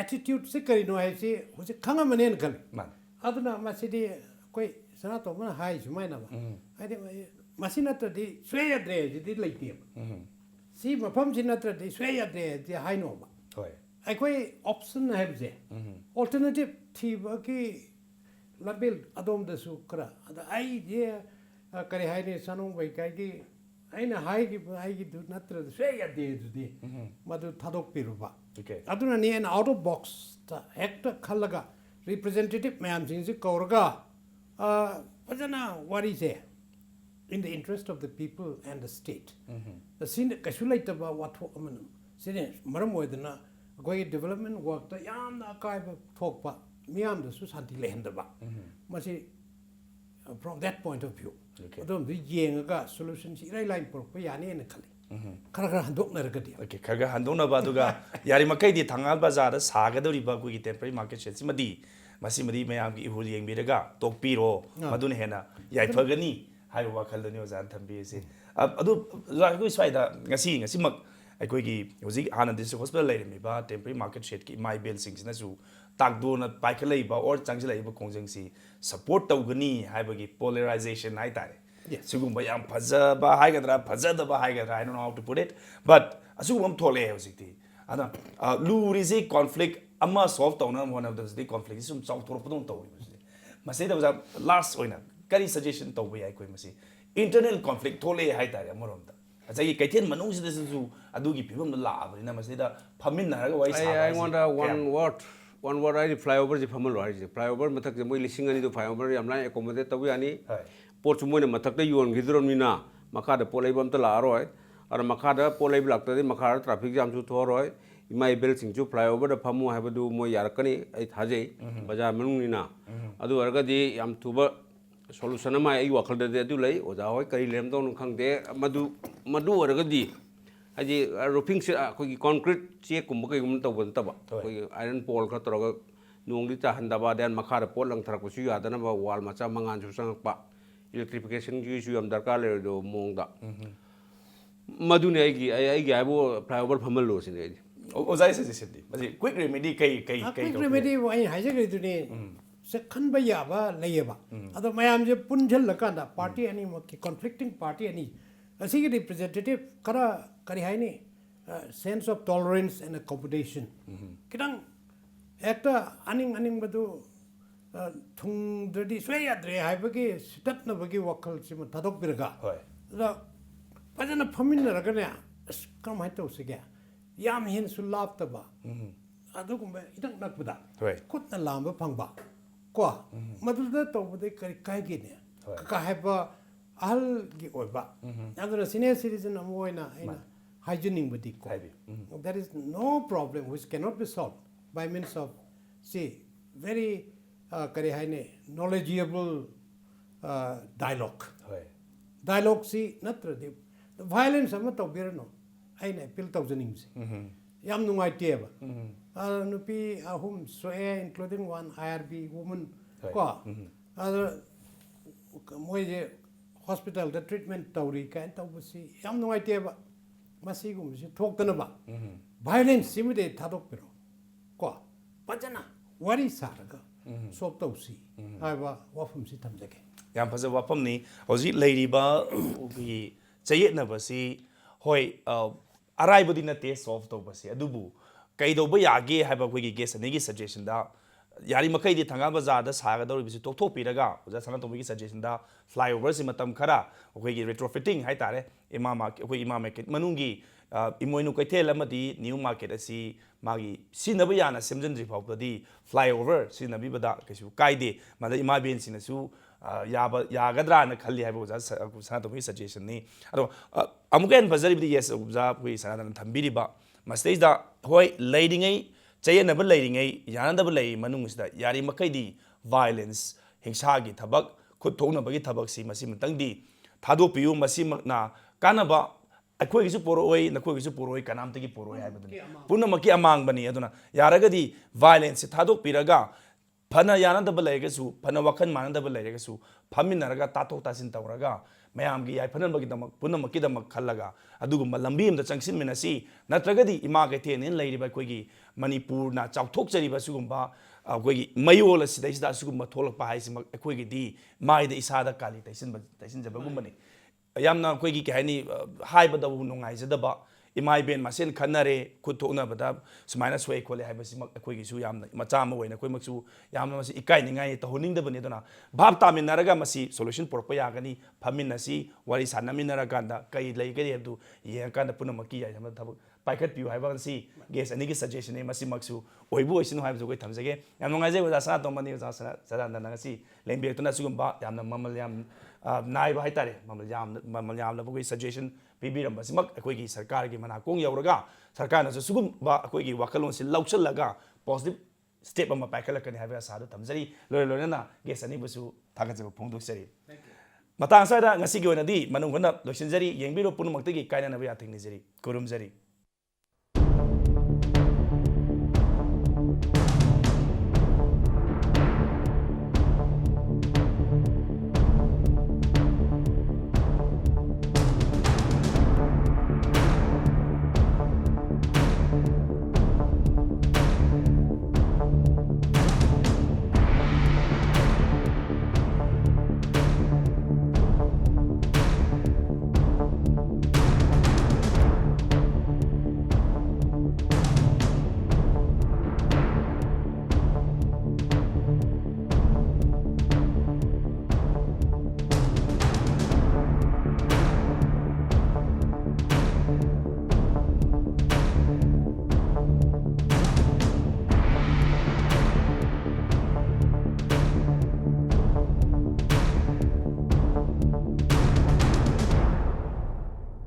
एटीट्यूड से करिनो है से होसे खंगा मनेन खल मान अदना मसिदी कोई सना तो मन हाई जुमाइना बा आदे मसिनत्रदि स्वेयद्रे जिदि लैते सी मफम सिनत्रदि स्वेयद्रे जि हाइनो बा होय अखोय ऑप्शन हैबजे अल्टरनेटिव थीबकी लबेल अदोम दसु करा अदा आई जे करे हाइने सनु बै कागी आइना हाइगी दु नत्र स्वेयद्रे जुदि मदु थादोक पिरुबा ओके अदुना नि एन आउट ऑफ बॉक्स ता हेक्ट खलगा रिप्रेजेंटेटिव मैम सिंग कौरगा फजना वारी से in the interest of the people and the state. The scene Kashulite about what Sine Maram Wedana, going development work, the Yam Kai talk, but Miam the Susanti Landaba. Masi from that point of view. Don't be young solutions, line for Payani and Kali. Karaga Handok Naragati. Okay, Kaga Handona Baduga, Yarimakai, Tangal Bazar, Saga, the Ribaku, temporary market sheds, Madi, Masimadi Mayam, Huling Bidaga, Tok Piro, Madun Hena, Yaifagani. हाई वाखल दनि ओजान थम्बी से अब अदु जागु स्वाइदा ngasi mak ꯑꯩꯈꯣꯏꯒꯤ ꯍꯧꯖꯤꯛ ꯍꯥꯟꯅ ꯗꯤꯁꯇ꯭ꯔꯤꯛ ꯍꯣꯁꯄꯤꯇꯥꯜ ꯂꯩꯔꯝꯃꯤꯕ ꯇꯦꯝꯄꯔꯤ ꯃꯥꯔꯀꯦꯠ ꯁꯦꯠꯀꯤ ꯏꯃꯥ ꯏꯕꯦꯜꯁꯤꯡꯁꯤꯅꯁꯨ ꯇꯥꯛꯗꯣꯅ ꯄꯥꯏꯈꯠꯂꯛꯏꯕ ꯑꯣꯔ ꯆꯪꯁꯤꯜꯂꯛꯏꯕ ꯈꯣꯡꯖꯪꯁꯤ ꯁꯞꯄꯣꯔꯠ ꯇꯧꯒꯅꯤ ꯍꯥꯏꯕꯒꯤ ꯄꯣꯂꯔꯥꯏꯖꯦꯁꯟ ꯍꯥꯏꯇꯥꯔꯦ Yes. ꯁꯤꯒꯨꯝꯕ ꯌꯥꯝ ꯐꯖꯕ ꯍꯥꯏꯒꯗ꯭ꯔꯥ ꯐꯖꯗꯕ ꯍꯥꯏꯒꯗ꯭ꯔꯥ I don't know how to put it but ꯑꯁꯤꯒꯨꯝꯕ ꯑꯃ ꯊꯣꯛꯂꯛꯑꯦ ꯍꯧꯖꯤꯛꯇꯤ ꯑꯗ ꯂꯨꯔꯤꯁꯤ ꯀꯣꯟꯐ꯭ꯂꯤꯛ ꯑꯃ ꯁꯣꯜቭ ꯇꯧꯅꯕ ꯍꯣꯠꯅꯕꯗ ꯀꯣꯟꯐ꯭ꯂꯤꯛꯁꯤ ꯁꯨꯝ ꯆꯥꯎꯊꯣꯔꯛꯄꯗꯧꯅ ꯇꯧꯋꯤ ꯃꯁꯤꯗ ꯑꯣꯖꯥ ꯂꯥꯁ ꯑꯣꯏꯅ ꯀꯔꯤ ꯁꯖꯦꯁꯟ ꯇꯧꯕ ꯌꯥꯏ ꯑꯩꯈꯣꯏ ꯃꯁꯤ ꯏꯟꯇꯔꯅꯦꯜ ꯀꯣꯟꯐ꯭ꯂꯤꯛ ꯊꯣꯛꯂꯛꯑꯦ ꯍꯥꯏꯇꯥꯔꯦ ꯑꯃꯔꯣꯝꯗ ꯉꯁꯥꯏꯒꯤ ꯀꯩꯊꯦꯜ ꯃꯅꯨꯡꯁꯤꯗꯁꯨ ꯑꯗꯨꯒꯤ ꯐꯤꯕꯝꯗꯣ ꯂꯥꯛꯑꯕꯅꯤꯅ ꯃꯁꯤꯗ ꯐꯝꯃꯤꯟꯅꯔꯒ ꯋꯥꯔꯤ ꯁꯥꯕ ꯍꯥꯏꯁꯤ ꯑꯩꯉꯣꯟꯗ ꯋꯥꯟ ꯋꯥꯔꯗ ꯍꯥꯏꯗꯤ ꯐ꯭ꯂꯥꯏꯑꯣꯚꯔꯁꯤ ꯐꯝꯍꯜꯂꯣ ꯍꯥꯏꯔꯤꯁꯦ ꯐ꯭ꯂꯥꯏꯑꯣꯚꯔ ꯃꯊꯛꯁꯦ ꯃꯣꯏ 2,000 ꯐ꯭ꯂꯥꯏꯑꯣꯚꯔ ꯌꯥꯝ ꯂꯥꯏꯅ ꯑꯦꯀꯣꯃꯣꯗꯦꯠ ꯇꯧꯕ ꯌꯥꯅꯤ ꯄꯣꯠꯁꯨ ꯃꯣꯏꯅ ꯃꯊꯛꯇ ꯌꯣꯟꯈꯤꯗ꯭ꯔꯕꯅꯤꯅ ꯃꯈꯥꯗ ꯄꯣꯠ ꯂꯩꯕ ꯑꯝꯇ ꯂꯥꯛꯑꯔꯣꯏ ꯑꯗ ꯃꯈꯥꯗ ꯄꯣꯠ ꯂꯩꯕ ꯂꯥꯛꯇ꯭ꯔꯗꯤ ꯃꯈꯥꯗ ꯇ꯭ꯔꯥꯐꯤꯛ ꯖꯥꯝꯁꯨ ꯊꯣꯛꯑꯔꯣꯏ ꯏꯃꯥ ꯏꯕꯦꯜꯁꯤꯡꯁꯨ ꯐ꯭ꯂꯥꯏꯑꯣꯚꯔꯗ ꯐꯝꯃꯨ ꯍꯥꯏꯕꯗꯨ ꯃꯣꯏ ꯌꯥꯔꯛꯀꯅꯤ ꯑꯩ ꯊꯥꯖꯩ ꯕꯖꯥꯔ ꯃꯅꯨꯡꯅꯤꯅ ꯑꯗꯨ ꯑꯣꯏꯔꯒꯗꯤ ꯌꯥꯝ ꯊꯨꯕ ꯁꯣꯂꯨꯁꯟ ꯑꯃ ꯑꯩꯒꯤ ꯋꯥꯈꯜꯗꯗꯤ ꯑꯗꯨ ꯂꯩ ꯑꯣꯖꯥ ꯍꯣꯏ ꯀꯔꯤ ꯂꯩꯔꯝꯗꯧꯅꯣ ꯈꯪꯗꯦ ꯃꯗꯨ ꯑꯣꯏꯔꯒꯗꯤ ꯍꯥꯏꯗꯤ ꯔꯨꯐꯤꯡꯁꯦ ꯑꯩꯈꯣꯏꯒꯤ ꯀꯣꯟꯀ꯭ꯔꯤꯠ ꯆꯦꯛꯀꯨꯝꯕ ꯀꯩꯒꯨꯝꯕ ꯇꯧꯕ ꯅꯠꯇꯕ ꯑꯩꯈꯣꯏꯒꯤ ꯑꯥꯏꯔꯟ ꯄꯣꯜ ꯈꯔ ꯇꯧꯔꯒ ꯅꯣꯡꯗꯤ ꯇꯥꯍꯟꯗꯕ ꯗꯦꯟ ꯃꯈꯥꯗ ꯄꯣꯠ ꯂꯪꯊꯔꯛꯄꯁꯨ ꯌꯥꯗꯅꯕ ꯋꯥꯜ ꯃꯆꯥ ꯃꯉꯥꯟꯁꯨ ꯆꯪꯉꯛꯄ ꯏꯂꯦꯛꯇ꯭ꯔꯤꯐꯤꯀꯦꯁꯟꯒꯤꯁꯨ ꯌꯥꯝ ꯗꯔꯀꯥꯔ ꯂꯩꯔꯣꯏꯗꯕ ꯃꯑꯣꯡꯗ ꯃꯗꯨꯅꯦ ꯑꯩꯒꯤ ꯍꯥꯏꯕꯨ ꯐ꯭ꯂꯥꯏꯑꯣꯚꯔ ꯐꯝꯍꯜꯂꯣ ꯁꯤꯅꯤ ꯑꯩꯗꯤ ꯑꯣꯖꯥꯒꯤ ꯁꯖꯦꯁꯟꯗꯤ ꯃꯁꯤ ꯀ꯭ꯋꯤꯛ ꯔꯦꯃꯦꯗꯤ ꯀꯩ quick remedy ꯑꯩꯅ ꯍꯥꯏꯖꯈ꯭ꯔꯤꯗꯨꯅꯤ ꯈꯟꯕ ꯌꯥꯕ ꯂꯩꯌꯦꯕ ꯑꯗꯣ ꯃꯌꯥꯝꯁꯦ ꯄꯨꯟꯁꯤꯜꯂꯀꯥꯟꯗ ꯄꯥꯔꯇꯤ ꯑꯅꯤꯃꯛꯀꯤ ꯀꯣꯟꯐ꯭ꯂꯤꯛꯇꯤꯡ ꯄꯥꯔꯇꯤ ꯑꯅꯤ ꯑꯁꯤꯒꯤ ꯔꯤꯄ꯭ꯔꯖꯦꯟꯇꯦꯇꯤꯚ ꯈꯔ ꯀꯔꯤ ꯍꯥꯏꯅꯤ sense of tolerance and accommodation ꯈꯤꯇꯪ ꯍꯦꯛꯇ ꯑꯅꯤꯡꯕꯗꯨ ꯊꯨꯡꯗ꯭ꯔꯗꯤ ꯁꯨꯡꯌꯥ ꯌꯥꯗ꯭ꯔꯦ ꯍꯥꯏꯕꯒꯤ ꯁꯤꯇꯠꯅꯕꯒꯤ ꯋꯥꯈꯜꯁꯤꯃ ꯊꯥꯗꯣꯛꯄꯤꯔꯒ ꯑꯗ ꯐꯖꯅ ꯐꯝꯃꯤꯟꯅꯔꯒꯅꯦ ꯑꯁ ꯀꯔꯝꯍꯥꯏꯅ ꯇꯧꯁꯤꯒꯦ ꯌꯥꯝ ꯍꯦꯟꯅꯁꯨ ꯂꯥꯞꯇꯕ ꯑꯗꯨꯒꯨꯝꯕ ꯏꯅꯛ ꯅꯛꯄꯗ ꯈꯨꯠꯅ ꯂꯥꯝꯕ ꯐꯪꯕ ꯀꯣ ꯃꯗꯨꯗ ꯇꯧꯕꯗ ꯀꯔꯤ ꯀꯥꯏꯒꯦꯅꯦ ꯀꯀꯥ ꯍꯥꯏꯕ ꯑꯍꯜꯒꯤ ꯑꯣꯏꯕ ꯑꯗꯨꯅ ꯁꯤꯅꯤꯌꯔ ꯁꯤꯇꯤꯖꯟ ꯑꯃ ꯑꯣꯏꯅ ꯑꯩꯅ ꯍꯥꯏꯖꯅꯤꯡꯕꯗꯤ ꯀꯣ there is no problem which cannot be solved by means of see very kari haine knowledgeable dialogue si natradi violence ama tawbirano aina appeal tawjaningse yam nungaiteba nupi ahum soe including one IRB woman ko moye hospital the treatment tawri kan tawbasi yam nungaiteba masigumsi thoktanaba violence simide thadokpiro ko pajana wari saraga ꯁꯣꯞ ꯇꯧꯁꯤ ꯍꯥꯏꯕ ꯋꯥꯐꯝꯁꯤ ꯊꯝꯖꯒꯦ ꯌꯥꯝ ꯐꯖꯕ ꯋꯥꯐꯝꯅꯤ ꯍꯧꯖꯤꯛ ꯂꯩꯔꯤꯕ ꯑꯩꯈꯣꯏꯒꯤ ꯆꯌꯦꯠꯅꯕꯁꯤ ꯍꯣꯏ ꯑꯔꯥꯏꯕꯗꯤ ꯅꯠꯇꯦ ꯁꯣꯜቭ ꯇꯧꯕꯁꯤ ꯑꯗꯨꯕꯨ ꯀꯩꯗꯧꯕ ꯌꯥꯒꯦ ꯍꯥꯏꯕ ꯑꯩꯈꯣꯏꯒꯤ ꯒꯦꯁ ꯑꯅꯤꯒꯤ ꯁꯖꯦꯁꯟꯗ ꯌꯥꯔꯤꯃꯈꯩꯗꯤ ꯊꯪꯒꯥꯜ ꯕꯖꯥꯔꯗ ꯁꯥꯒꯗꯧꯔꯤꯕꯁꯤ ꯇꯣꯛꯊꯣꯛꯄꯤꯔꯒ ꯑꯣꯖꯥ ꯁꯅꯥꯇꯣꯝꯕꯤꯒꯤ ꯁꯖꯦꯁꯟꯗ ꯐ꯭ꯂꯥꯏꯑꯣꯚꯔꯁꯤ ꯃꯇꯝ ꯈꯔ ꯑꯩꯈꯣꯏꯒꯤ ꯔꯦꯇ꯭ꯔꯣꯐꯤꯠꯇꯤꯡ ꯍꯥꯏꯇꯥꯔꯦ ꯑꯩꯈꯣꯏ ꯏꯃꯥ ꯃꯥꯔꯀꯦꯠ ꯃꯅꯨꯡꯒꯤ ꯏꯃꯣꯏꯅꯨ ꯀꯩꯊꯦꯜ ꯑꯃꯗꯤ ꯅ꯭ꯌꯨ ꯃꯥꯔꯀꯦꯠ ꯑꯁꯤ ꯃꯥꯒꯤ ꯁꯤꯖꯤꯟꯅꯕ ꯌꯥꯅ ꯁꯦꯝꯖꯤꯟꯗ꯭ꯔꯤ ꯐꯥꯎꯕꯗꯤ ꯐ꯭ꯂꯥꯏꯑꯣꯚꯔ ꯁꯤꯖꯤꯟꯅꯕꯤꯕꯗ ꯀꯩꯁꯨ ꯀꯥꯏꯗꯦ ꯃꯗ ꯏꯃꯥ ꯏꯕꯦꯟꯁꯤꯡꯅꯁꯨ ꯌꯥꯒꯗ꯭ꯔꯥꯅ ꯈꯜꯂꯤ ꯍꯥꯏꯕ ꯑꯣꯖꯥ ꯁꯅꯥꯇꯣꯝꯕꯤꯒꯤ ꯁꯖꯦꯁꯟꯅꯤ ꯑꯗꯣ ꯑꯃꯨꯛꯀ ꯍꯦꯟꯅ ꯐꯖꯔꯤꯕꯗꯤ ꯌꯦꯁ ꯑꯣꯖꯥ ꯑꯩꯈꯣꯏ ꯁꯅꯥꯇꯣꯝꯕꯤꯅ ꯊꯝꯕꯤꯔꯤꯕ ꯃꯁꯤꯗꯩꯁꯤꯗ ꯍꯣꯏ ꯂꯩꯔꯤꯉꯩ ꯆꯌꯦꯠꯅꯕ ꯂꯩꯔꯤꯉꯩ ꯌꯥꯅꯗꯕ ꯂꯩꯔꯤ ꯃꯅꯨꯡꯁꯤꯗ ꯌꯥꯔꯤꯃꯈꯩꯗꯤ ꯚꯥꯏꯂꯦꯟꯁ ꯍꯤꯡꯁꯥꯒꯤ ꯊꯕꯛ ꯈꯨꯠ ꯊꯣꯛꯅꯕꯒꯤ ꯊꯕꯛꯁꯤ ꯃꯁꯤꯃꯇꯪꯗꯤ ꯊꯥꯗꯣꯛꯄꯤꯌꯨ ꯃꯁꯤꯃꯛꯅ ꯀꯥꯟꯅꯕ ꯑꯩꯈꯣꯏꯒꯤꯁꯨ ꯄꯣꯔꯛꯑꯣꯏ ꯅꯈꯣꯏꯒꯤꯁꯨ ꯄꯣꯔꯛꯑꯣꯏ ꯀꯅꯥꯝꯇꯒꯤ ꯄꯣꯔꯛꯑꯣꯏ ꯍꯥꯏꯕꯗꯨꯅꯤ ꯄꯨꯝꯅꯃꯛꯀꯤ ꯑꯃꯥꯡꯕꯅꯤ ꯑꯗꯨꯅ ꯌꯥꯔꯒꯗꯤ ꯚꯥꯏꯂꯦꯟꯁꯁꯤ ꯊꯥꯗꯣꯛꯄꯤꯔꯒ ꯐꯅ ꯌꯥꯅꯗꯕ ꯂꯩꯔꯒꯁꯨ ꯐꯅ ꯋꯥꯈꯜ ꯃꯥꯟꯅꯗꯕ ꯂꯩꯔꯒꯁꯨ ꯐꯝꯃꯤꯟꯅꯔꯒ ꯇꯥꯊꯣꯛ ꯇꯥꯁꯤꯟ ꯇꯧꯔꯒ ꯃꯌꯥꯝꯒꯤ ꯌꯥꯏꯐꯅꯕꯒꯤꯗꯃꯛ ꯄꯨꯝꯅꯃꯛꯀꯤꯗꯃꯛ ꯈꯜꯂꯒ ꯑꯗꯨꯒꯨꯝꯕ ꯂꯝꯕꯤ ꯑꯃꯗ ꯆꯪꯁꯤꯟꯃꯤꯟꯅꯁꯤ ꯅꯠꯇ꯭ꯔꯒꯗꯤ ꯏꯃꯥ ꯀꯩꯊꯦꯜꯅꯦꯅ ꯂꯩꯔꯤꯕ ꯑꯩꯈꯣꯏꯒꯤ ꯃꯅꯤꯄꯨꯔꯅ ꯆꯥꯎꯊꯣꯛꯆꯔꯤꯕ ꯑꯁꯤꯒꯨꯝꯕ ꯑꯩꯈꯣꯏꯒꯤ ꯃꯌꯣꯜ ꯑꯁꯤꯗꯩꯁꯤꯗ ꯑꯁꯤꯒꯨꯝꯕ ꯊꯣꯛꯂꯛꯄ ꯍꯥꯏꯁꯤꯃꯛ ꯑꯩꯈꯣꯏꯒꯤꯗꯤ ꯃꯥꯏꯗ ꯏꯁꯥꯗ ꯀꯥꯂꯤ ꯇꯩꯁꯤꯟꯖꯕꯒꯨꯝꯕꯅꯤ ꯌꯥꯝꯅ ꯑꯩꯈꯣꯏꯒꯤ ꯀꯩ ꯍꯥꯏꯅꯤ ꯍꯥꯏꯕꯗꯕꯨ ꯅꯨꯡꯉꯥꯏꯖꯗꯕ ꯏꯃꯥ ꯏꯕꯦꯟ ꯃꯁꯦꯟ ꯈꯟꯅꯔꯦ ꯈꯨꯠ ꯊꯣꯛꯅꯕꯗ ꯁꯨꯃꯥꯏꯅ ꯁꯣꯛꯑꯦ ꯈꯣꯠꯂꯦ ꯍꯥꯏꯕꯁꯤꯃꯛ ꯑꯩꯈꯣꯏꯒꯤꯁꯨ ꯌꯥꯝꯅ ꯃꯆꯥ ꯑꯃ ꯑꯣꯏꯅ ꯑꯩꯈꯣꯏꯃꯛꯁꯨ ꯌꯥꯝꯅ ꯃꯁꯤ ꯏꯀꯥꯏꯅꯤꯡꯉꯥꯏ ꯇꯧꯍꯟꯅꯤꯡꯗꯕꯅꯤ ꯑꯗꯨꯅ ꯚꯥꯞ ꯇꯥꯃꯤꯟꯅꯔꯒ ꯃꯁꯤ ꯁꯣꯂꯨꯁꯟ ꯄꯨꯔꯛꯄ ꯌꯥꯒꯅꯤ ꯐꯝꯃꯤꯟꯅꯁꯤ ꯋꯥꯔꯤ ꯁꯥꯟꯅꯃꯤꯟꯅꯔꯀꯥꯟꯗ ꯀꯔꯤ ꯂꯩꯒꯅꯤ ꯍꯥꯏꯕꯗꯨ ꯌꯦꯡꯉꯀꯥꯟꯗ ꯄꯨꯝꯅꯃꯛꯀꯤ ꯌꯥꯏꯐꯅꯕ ꯊꯕꯛ ꯄꯥꯏꯈꯠꯄꯤꯌꯨ ꯍꯥꯏꯕ ꯑꯁꯤ ꯒꯦꯁ ꯑꯅꯤꯒꯤ ꯁꯖꯦꯁꯟꯅꯤ ꯃꯁꯤꯃꯛꯁꯨ ꯑꯣꯏꯕꯨ ꯑꯣꯏꯁꯅꯨ ꯍꯥꯏꯕꯁꯨ ꯑꯩꯈꯣꯏ ꯊꯝꯖꯒꯦ ꯌꯥꯝ ꯅꯨꯡꯉꯥꯏꯖꯩ ꯑꯣꯖꯥ ꯁꯅꯥꯇꯣꯝꯕꯅꯤ ꯑꯣꯖꯥ ꯁꯗꯥꯅꯟꯗꯅ ꯉꯁꯤ ꯂꯦꯡꯕꯤꯔꯛꯇꯨꯅ ꯑꯁꯤꯒꯨꯝꯕ ꯌꯥꯝꯅ ꯃꯃꯜ ꯌꯥꯝ ꯅꯥꯏꯕ ꯍꯥꯏꯇꯥꯔꯦ ꯃꯃꯜ ꯌꯥꯝꯅ ꯑꯩꯈꯣꯏ ꯁꯖꯦꯁꯟ ꯄꯤꯕꯤꯔꯝꯕꯁꯤꯃꯛ ꯑꯩꯈꯣꯏꯒꯤ ꯁꯔꯀꯥꯔꯒꯤ ꯃꯅꯥꯀꯣꯡ ꯌꯧꯔꯒ ꯁꯔꯀꯥꯔꯅꯁꯨ ꯁꯤꯒꯨꯝꯕ ꯑꯩꯈꯣꯏꯒꯤ ꯋꯥꯈꯜꯂꯣꯟꯁꯤ ꯂꯧꯁꯤꯜꯂꯒ ꯄꯣꯖꯤꯇꯤቭ ꯁ꯭ꯇꯦꯞ ꯑꯃ ꯄꯥꯏꯈꯠꯂꯛꯀꯅꯤ ꯍꯥꯏꯕ ꯑꯁꯥꯗꯨ ꯊꯝꯖꯔꯤ ꯂꯣꯏꯅꯅ ꯒꯦꯁ ꯑꯅꯤꯕꯨꯁꯨ ꯊꯥꯒꯠꯆꯕ ꯐꯣꯡꯗꯣꯛꯆꯔꯤ ꯃꯇꯥꯡ ꯑꯁ꯭ꯋꯥꯏꯗ ꯉꯁꯤꯒꯤ ꯑꯣꯏꯅꯗꯤ ꯃꯅꯨꯡ ꯍꯨꯠꯅ ꯂꯣꯏꯁꯤꯟꯖꯔꯤ ꯌꯦꯡꯕꯤꯔꯣ ꯄꯨꯝꯅꯃꯛꯇꯒꯤ ꯀꯥꯏꯅꯅꯕ ꯌꯥꯊꯪ ꯅꯤꯖꯔꯤ ꯈꯨꯔꯨꯝꯖꯔꯤ